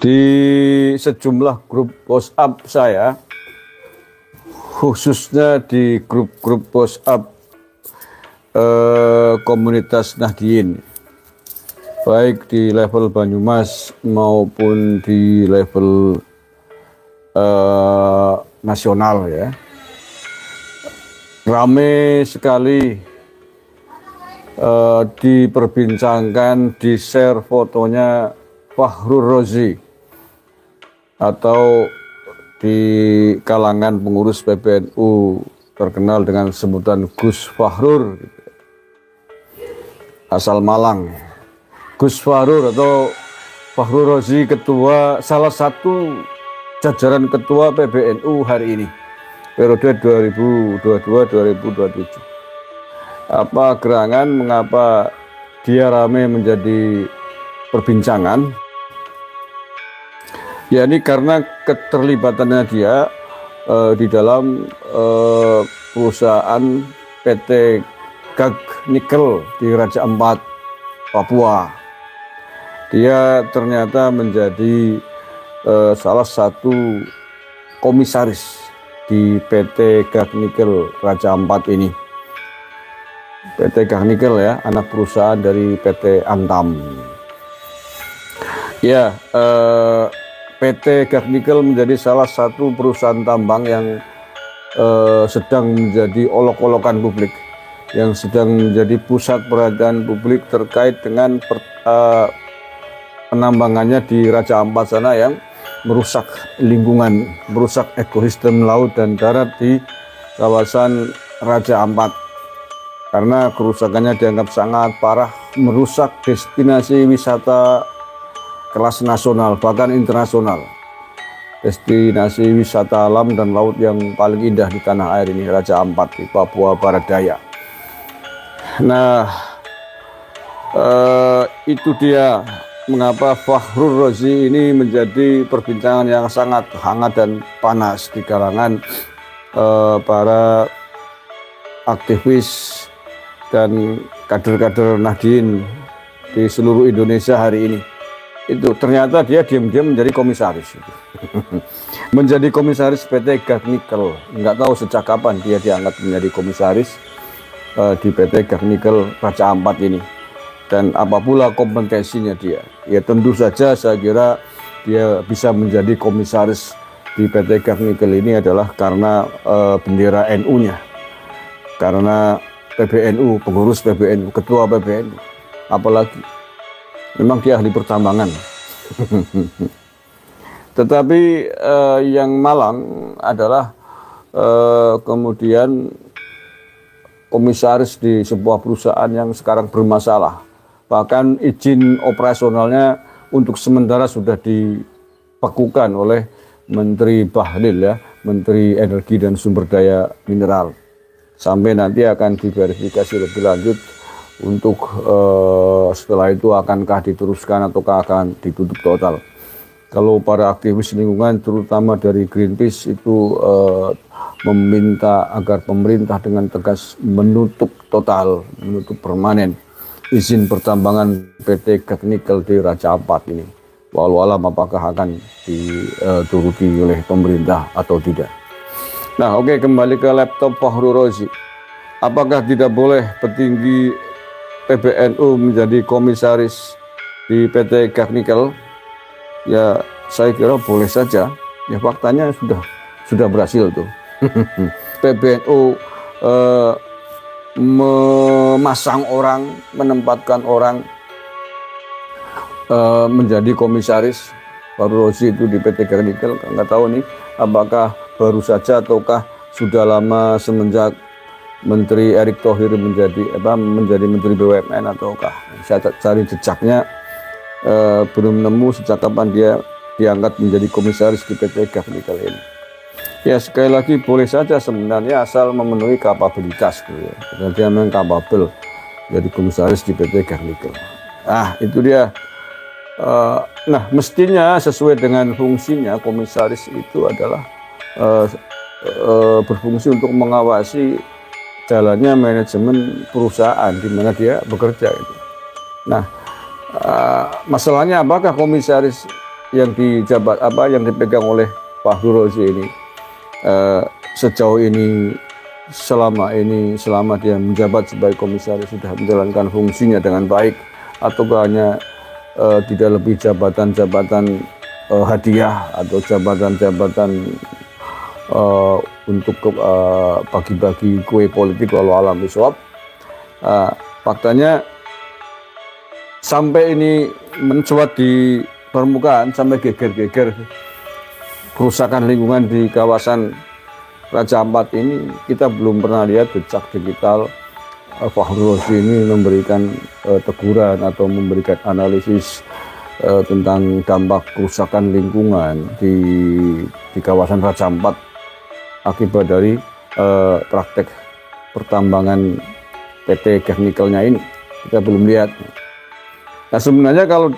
Di sejumlah grup WhatsApp saya, khususnya di grup-grup WhatsApp komunitas Nahdien, baik di level Banyumas maupun di level nasional ya, rame sekali diperbincangkan, di-share fotonya Fakhrur Razi atau di kalangan pengurus PBNU terkenal dengan sebutan Gus Fakhrur, asal Malang. Gus Fakhrur atau Fakhrur Razi, ketua, salah satu jajaran ketua PBNU hari ini periode 2022-2027. Apa gerangan, mengapa dia ramai menjadi perbincangan? Ya, ini karena keterlibatannya dia di dalam perusahaan PT Gag Nikel di Raja Ampat, Papua. Dia ternyata menjadi salah satu komisaris di PT Gag Nikel Raja Ampat ini. PT Gag Nikel ya, anak perusahaan dari PT Antam. Ya, PT Gag Nikel menjadi salah satu perusahaan tambang yang sedang menjadi olok-olokan publik, yang sedang menjadi pusat perhatian publik terkait dengan penambangannya di Raja Ampat sana yang merusak lingkungan, merusak ekosistem laut dan darat di kawasan Raja Ampat. Karena kerusakannya dianggap sangat parah, merusak destinasi wisata kelas nasional bahkan internasional, destinasi wisata alam dan laut yang paling indah di tanah air ini, Raja Ampat di Papua Barat Daya. Nah, itu dia mengapa Fakhrur Razi ini menjadi perbincangan yang sangat hangat dan panas di kalangan para aktivis dan kader-kader Nahdien di seluruh Indonesia hari ini. Itu ternyata dia diam-diam menjadi komisaris. Menjadi komisaris PT Gag Nikel. Nggak tahu sejak kapan dia diangkat menjadi komisaris di PT Gag Nikel Raja Ampat ini, dan apa pula kompetensinya dia. Ya tentu saja saya kira dia bisa menjadi komisaris di PT Gag Nikel ini adalah karena bendera NU-nya, karena PBNU, pengurus PBNU, ketua PBNU. Apalagi memang dia ahli pertambangan. Tetapi yang malang adalah kemudian komisaris di sebuah perusahaan yang sekarang bermasalah. Bahkan izin operasionalnya untuk sementara sudah dibekukan oleh Menteri Bahlil ya, Menteri Energi dan Sumber Daya Mineral. Sampai nanti akan diverifikasi lebih lanjut untuk setelah itu akankah diteruskan ataukah akan ditutup total. Kalau para aktivis lingkungan terutama dari Greenpeace itu meminta agar pemerintah dengan tegas menutup total, menutup permanen izin pertambangan PT Gag Nikel di Raja Ampat ini. Walau alam apakah akan dituruti oleh pemerintah atau tidak. Nah, oke, kembali ke laptop Fakhrur Razi. Apakah tidak boleh petinggi PBNU menjadi komisaris di PT Gag Nikel? Ya, saya kira boleh saja. Ya, faktanya sudah berhasil tuh. PBNU memasang orang, menempatkan orang menjadi komisaris. Fakhrur Razi itu di PT Gag Nikel, nggak tahu nih apakah baru saja ataukah sudah lama semenjak Menteri Erick Thohir menjadi Menteri BUMN, ataukah saya cari jejaknya belum nemu sejak kapan dia diangkat menjadi komisaris di PT Gag Nikel ini. Ya, sekali lagi boleh saja sebenarnya asal memenuhi kapabilitas gitu ya. Dan dia memang kapabel jadi komisaris di PT Gag Nikel. Ah, itu dia. Nah, mestinya sesuai dengan fungsinya, komisaris itu adalah berfungsi untuk mengawasi jalannya manajemen perusahaan di mana dia bekerja itu. Nah, masalahnya apakah komisaris yang yang dipegang oleh Pak Rozi ini sejauh ini selama dia menjabat sebagai komisaris sudah menjalankan fungsinya dengan baik, atau hanya tidak lebih jabatan-jabatan hadiah atau jabatan-jabatan untuk bagi-bagi kue politik walau alam bisawab. Faktanya sampai ini mencuat di permukaan, sampai geger-geger kerusakan lingkungan di kawasan Raja Ampat ini, kita belum pernah lihat jejak digital Fahru Rozi ini memberikan teguran atau memberikan analisis tentang dampak kerusakan lingkungan di kawasan Raja Ampat akibat dari praktek pertambangan PT Gagnikelnya ini. Kita belum lihat. Nah, sebenarnya kalau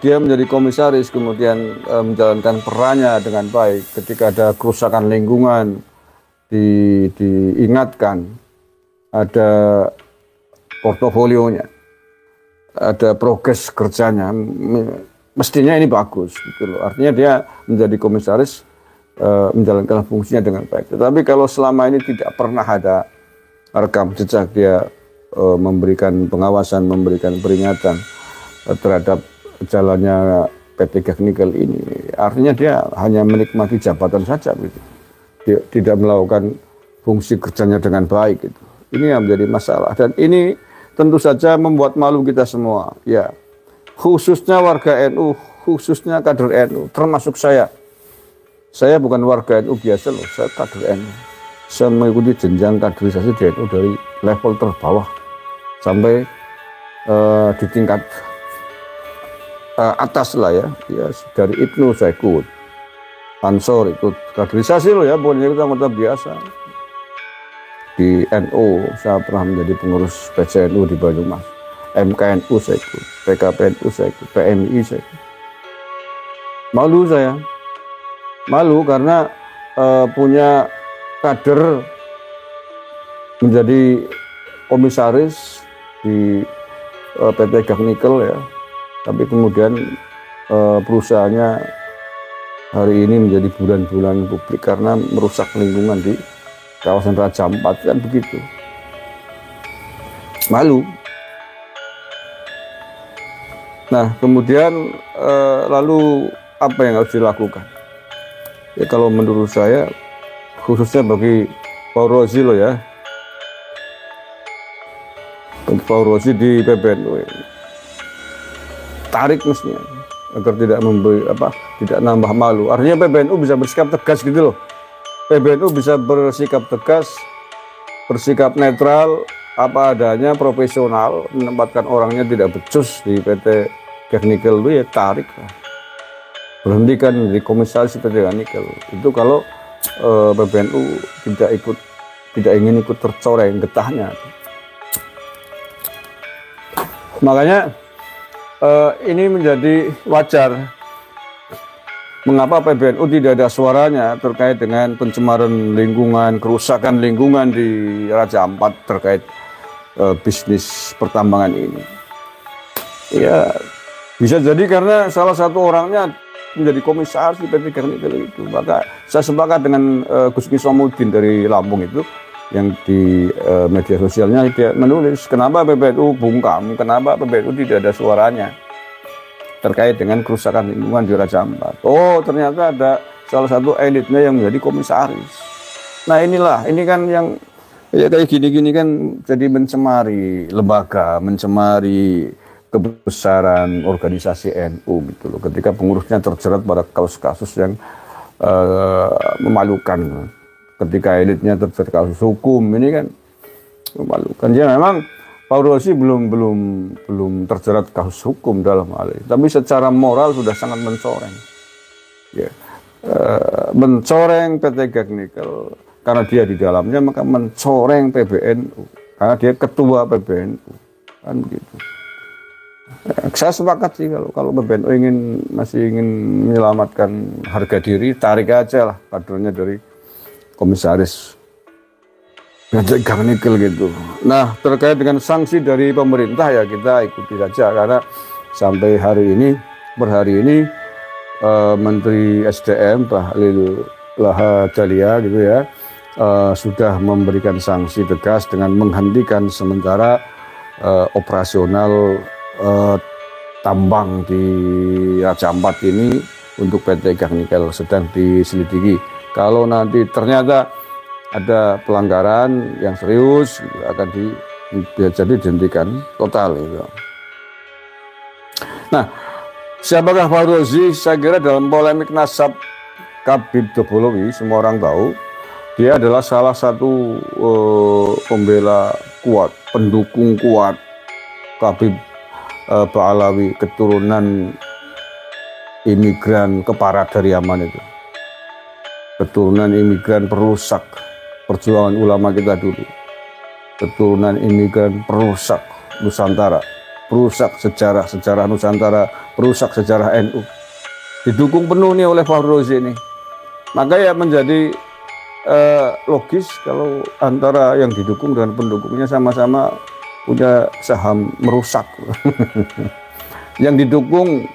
dia menjadi komisaris kemudian menjalankan perannya dengan baik, ketika ada kerusakan lingkungan diingatkan, ada portofolionya, ada progres kerjanya, mestinya ini bagus gitu loh. Artinya dia menjadi komisaris menjalankan fungsinya dengan baik. Tetapi kalau selama ini tidak pernah ada rekam jejak dia memberikan pengawasan, memberikan peringatan terhadap jalannya PT Gagnikel ini, artinya dia hanya menikmati jabatan saja gitu. Dia tidak melakukan fungsi kerjanya dengan baik gitu. Ini yang menjadi masalah, dan ini tentu saja membuat malu kita semua ya, khususnya warga NU, khususnya kader NU, termasuk saya. Saya bukan warga NU biasa loh, saya kader NU. Saya mengikuti jenjang kaderisasi di NU dari level terbawah sampai di tingkat atas lah ya, dari IPNU saya ikut, Ansor ikut kaderisasi loh ya, bukan ikut anggota biasa. Di NU saya pernah menjadi pengurus PCNU di Banyumas, MKNU saya ikut, PKPNU saya ikut, PMI saya ikut. Malu saya, malu karena punya kader menjadi komisaris di PT Gagnikel ya, tapi kemudian perusahaannya hari ini menjadi bulan-bulan publik karena merusak lingkungan di kawasan Raja Ampat, kan begitu. Malu. Nah, kemudian lalu apa yang harus dilakukan? Ya kalau menurut saya, khususnya bagi Pak Rozi loh ya, Pak Rozi di PBNU tarik mestinya agar tidak tidak nambah malu. Artinya PBNU bisa bersikap tegas gitu loh. PBNU bisa bersikap tegas, bersikap netral, apa adanya, profesional, menempatkan orangnya tidak becus di PT Gagnikel itu ya tarik lah. Berhentikan di komisaris PT Gagnikel. Itu kalau PBNU tidak ingin ikut tercoreng getahnya. Makanya ini menjadi wajar mengapa PBNU tidak ada suaranya terkait dengan pencemaran lingkungan, kerusakan lingkungan di Raja Ampat terkait bisnis pertambangan ini. Ya, bisa jadi karena salah satu orangnya menjadi komisaris di PT Gagnikel itu. Maka saya sepakat dengan Gus Miswamudin dari Lampung itu, yang di media sosialnya dia menulis, kenapa PBNU bungkam, kenapa PBNU tidak ada suaranya terkait dengan kerusakan lingkungan di Raja Ampat. Oh, ternyata ada salah satu elitnya yang menjadi komisaris. Nah inilah, ini kan yang ya kayak gini-gini kan jadi mencemari lembaga, mencemari kebesaran organisasi NU gitu loh. Ketika pengurusnya terjerat pada kasus-kasus yang memalukan. Ketika elitnya terjerat kasus hukum, ini kan memalukan. Ya memang Pak Rozi belum terjerat kasus hukum dalam hal ini, tapi secara moral sudah sangat mencoreng. Ya, mencoreng PT Gagnikel karena dia di dalamnya, maka mencoreng PBNU karena dia ketua PBNU, kan begitu. Ya, saya sepakat sih kalau PBNU masih ingin menyelamatkan harga diri, tarik aja lah kadernya dari komisaris PT Gagnikel gitu. Nah, terkait dengan sanksi dari pemerintah ya kita ikuti saja, karena sampai hari ini, per hari ini Menteri SDM Bahlil Lahadalia gitu ya, sudah memberikan sanksi tegas dengan menghentikan sementara operasional tambang di Raja Ampat ini untuk PT Gas Nikel, sedang diselidiki. Kalau nanti ternyata ada pelanggaran yang serius akan jadi dihentikan total gitu. Nah, siapakah Fauzi? Saya kira dalam polemik nasab Khabib Dobolowi, semua orang tahu dia adalah salah satu pembela kuat, pendukung kuat Khabib Ba'alawi, keturunan imigran keparat dari Yaman itu, keturunan imigran perusak perjuangan ulama kita dulu, keturunan imigran perusak Nusantara, perusak sejarah Nusantara, perusak sejarah NU, didukung penuh nih oleh Fauzi ini. Maka ya menjadi logis kalau antara yang didukung dan pendukungnya sama-sama punya saham merusak. Yang didukung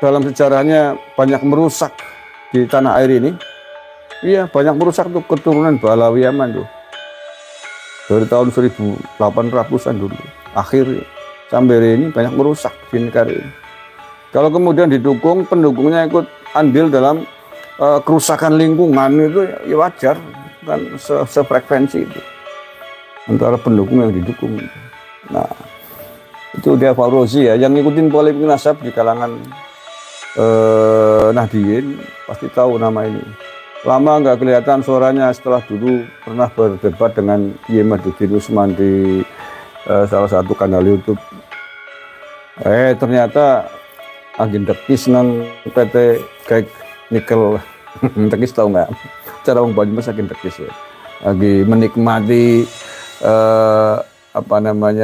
dalam sejarahnya banyak merusak di tanah air ini. Iya, banyak merusak tuh keturunan Ba'alawi Yaman tuh. Dari tahun 1800-an dulu. Akhir sampai hari ini banyak merusak di negara ini. Kalau kemudian didukung, pendukungnya ikut andil dalam kerusakan lingkungan, itu ya wajar, kan sefrekuensi itu antara pendukung yang didukung. Nah, itu dia Fauzi ya, yang ngikutin polemik nasab di kalangan Nahdliyin pasti tahu nama ini. Lama nggak kelihatan suaranya setelah dulu pernah berdebat dengan Kiai Maduddin Usman di salah satu kanal YouTube. Ternyata angin dekis nang PT Gas Nikel. Tekis tahu nggak? Cara Wong Banyumas angin dekis ya. Lagi menikmati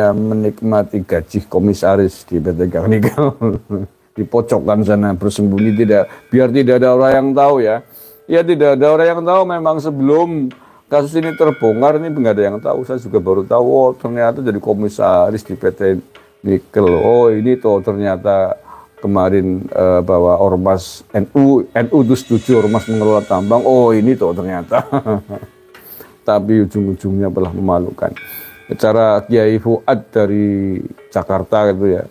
menikmati gaji komisaris di PT Gas Nikel. Dipocokkan sana, bersembunyi, biar tidak ada orang yang tahu ya. Ya tidak ada orang yang tahu, memang sebelum kasus ini terbongkar ini nggak ada yang tahu. Saya juga baru tahu, oh ternyata jadi komisaris di PT Nikel. Oh ini tuh ternyata kemarin bahwa ormas NU itu setuju ormas mengelola tambang. Oh ini tuh ternyata. Tapi ujung-ujungnya malah memalukan. Cara Kiai Fuad dari Jakarta gitu ya.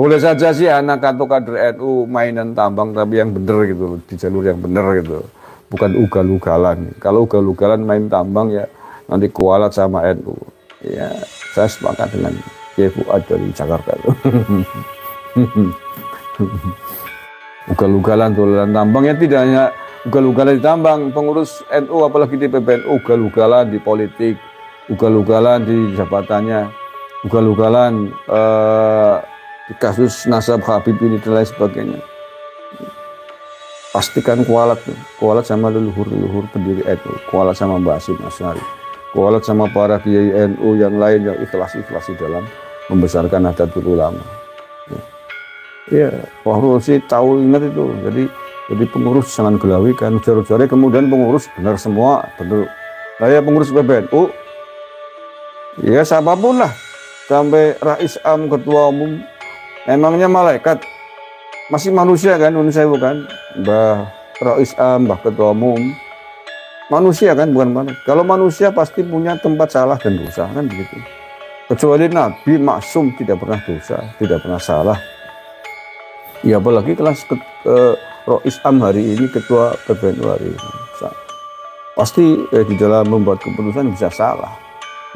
Boleh saja sih anak atau kader NU mainan tambang, tapi yang bener gitu, di jalur yang bener gitu, bukan ugal-ugalan. Kalau ugal-ugalan main tambang ya nanti kualat sama NU. Ya saya sepakat dengan Kiai Fuad dari Jakarta itu. Ugal-ugalan toleran tambang ya, tidak hanya ugal-ugalan di tambang, pengurus NU apalagi di PBNU ugal-ugalan di politik, ugal-ugalan di jabatannya, ugal-ugalan di kasus nasab Khabib ini dan lain sebagainya. Pastikan kualat sama leluhur pendiri NU, kualat sama Mbah Hasyim Asy'ari, kualat sama para kiai NU yang lain yang ikhlas di dalam membesarkan Nahdlatul Ulama. Ya, Fauzi tahu, ingat itu. Jadi pengurus jangan gelawi kan, ujar-ujarnya kemudian pengurus benar semua, benar. Saya pengurus PBNU, ya siapapun lah, sampai Rais Am, ketua umum. Emangnya malaikat, masih manusia kan, manusia bukan, Mbah Rais Am, Mbah Ketua Umum, manusia kan, bukan malaikat. Kalau manusia pasti punya tempat salah dan dosa kan begitu. Kecuali Nabi maksum, tidak pernah dosa, tidak pernah salah. Ya apalagi kelas Rais Am hari ini, ketua PBNU hari ini, pasti di dalam membuat keputusan bisa salah.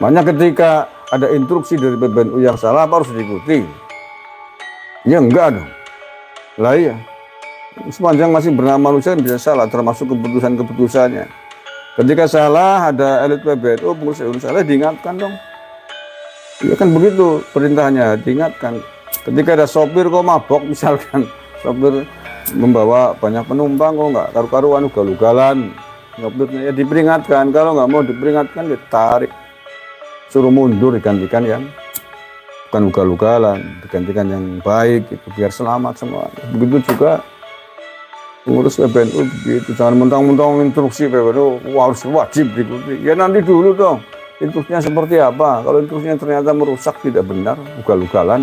Makanya ketika ada instruksi dari PBNU yang salah, apa harus diikuti? Ya enggak dong. Lah iya. Sepanjang masih bernama manusia bisa salah, termasuk keputusan-keputusannya. Ketika salah, ada elit PBNU, pengurus salah, diingatkan dong. Ya kan begitu perintahnya, diingatkan. Ketika ada sopir kok mabok, misalkan sopir membawa banyak penumpang kok nggak karu-karuan, ugal-ugalan, sopirnya ya diperingatkan. Kalau nggak mau diperingatkan, ditarik, suruh mundur, digantikan yang bukan ugal-ugalan, digantikan yang baik itu biar selamat semua. Begitu juga pengurus PBNU begitu, jangan mentang-mentang instruksi PBNU harus wajib diikuti. Ya nanti dulu dong instruksinya seperti apa. Kalau instruksinya ternyata merusak, tidak benar, ugal-ugalan,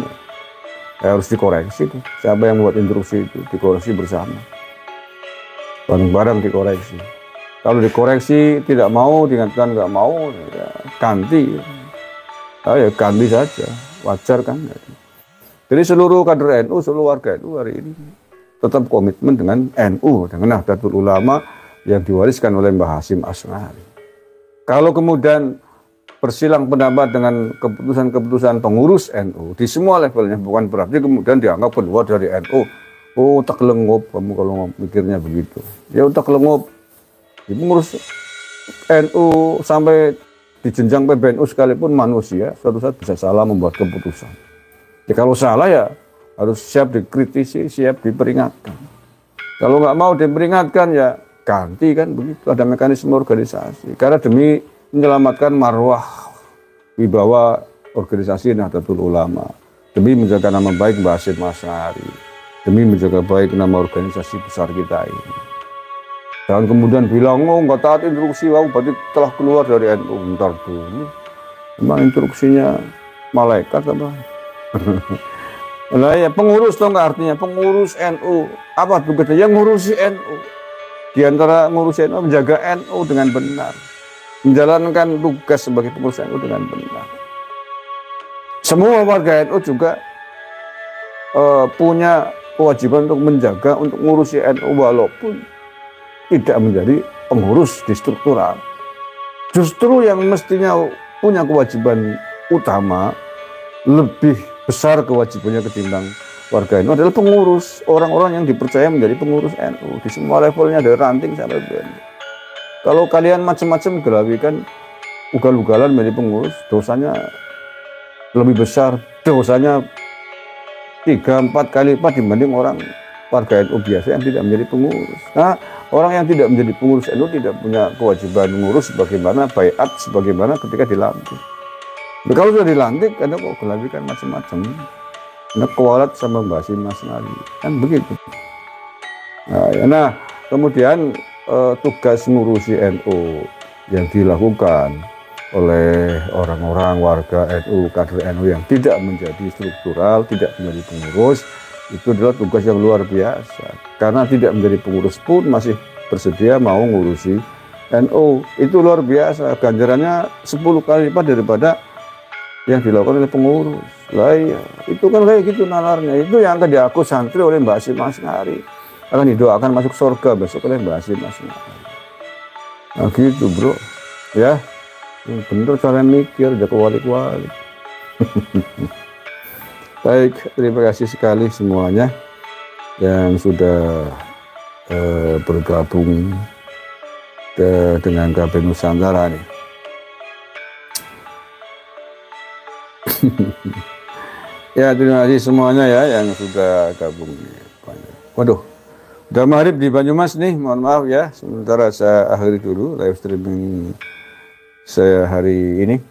harus dikoreksi tuh. Siapa yang membuat instruksi itu dikoreksi bersama, bareng-bareng dikoreksi. Kalau dikoreksi tidak mau, diingatkan nggak mau, ya ganti. Ya ganti saja, wajar kan. Jadi seluruh kader NU, seluruh warga NU hari ini tetap komitmen dengan NU, dengan Nahdlatul Ulama yang diwariskan oleh Mbah Hasyim Asy'ari. Kalau kemudian bersilang pendapat dengan keputusan-keputusan pengurus NU di semua levelnya, bukan berarti kemudian dianggap keluar dari NU. Oh, tak lengup kamu kalau mikirnya begitu. Ya tak lengup. Di pengurus NU sampai di jenjang PBNU sekalipun manusia suatu saat bisa salah membuat keputusan. Ya kalau salah ya harus siap dikritisi, siap diperingatkan. Kalau nggak mau diperingatkan ya ganti kan begitu. Ada mekanisme organisasi. Karena demi menyelamatkan marwah wibawa organisasi Nahdlatul Ulama, demi menjaga nama baik Mbah Hasyim Asy'ari, demi menjaga baik nama organisasi besar kita ini. Jangan kemudian bilang, oh nggak taat instruksi, wah berarti telah keluar dari NU. Bentar dulu, memang instruksinya malaikat apa? Nah ya pengurus tuh nggak artinya pengurus NU apa tugasnya? Yang ngurusi NU. Di antara ngurusi NU menjaga NU dengan benar, menjalankan tugas sebagai pengurus NU dengan benar. Semua warga NU juga punya kewajiban untuk menjaga, untuk ngurusi NU walaupun tidak menjadi pengurus di struktural. Justru yang mestinya punya kewajiban utama, lebih besar kewajibannya ketimbang warga NU adalah pengurus, orang-orang yang dipercaya menjadi pengurus NU di semua levelnya dari ranting sampai BNU. Kalau kalian macam-macam gelawikan, ugal-ugalan menjadi pengurus, dosanya lebih besar, dosanya 3-4 kali lipat dibanding orang warga NU biasa yang tidak menjadi pengurus. Nah, orang yang tidak menjadi pengurus NU tidak punya kewajiban mengurus sebagaimana baiat, sebagaimana ketika dilantik. Nah, kalau sudah dilantik, Anda kok gelawikan macam-macam. Anda kualat sama Mbah Hasyim Asy'ari, kan begitu. Nah, kemudian tugas ngurusi NU yang dilakukan oleh orang-orang warga NU, kader NU yang tidak menjadi struktural, tidak menjadi pengurus, itu adalah tugas yang luar biasa. Karena tidak menjadi pengurus pun masih bersedia mau ngurusi NU. Itu luar biasa, ganjarannya 10 kali lipat daripada yang dilakukan oleh pengurus. Lah iya, itu kan kayak gitu nalarnya. Itu yang akan diaku santri oleh Mbah Hasyim Asy'ari. Akan didoakan masuk surga besok oleh Mbah Hasyim Asy'ari. Nah gitu bro, ya. Bener cara mikir, jago walik-walik. Baik, terima kasih sekali semuanya yang sudah bergabung dengan KB Nusantara nih. Ya terima kasih semuanya ya yang sudah gabung. Waduh, udah maghrib di Banyumas nih, mohon maaf ya. Sementara saya akhiri dulu live streaming saya hari ini.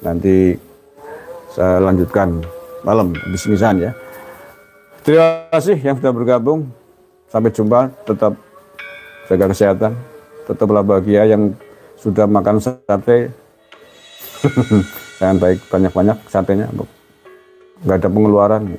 Nanti saya lanjutkan malam bismisan ya. Terima kasih yang sudah bergabung. Sampai jumpa, tetap jaga kesehatan, tetaplah bahagia. Yang sudah makan sate jangan baik banyak-banyak satenya, nggak ada pengeluaran.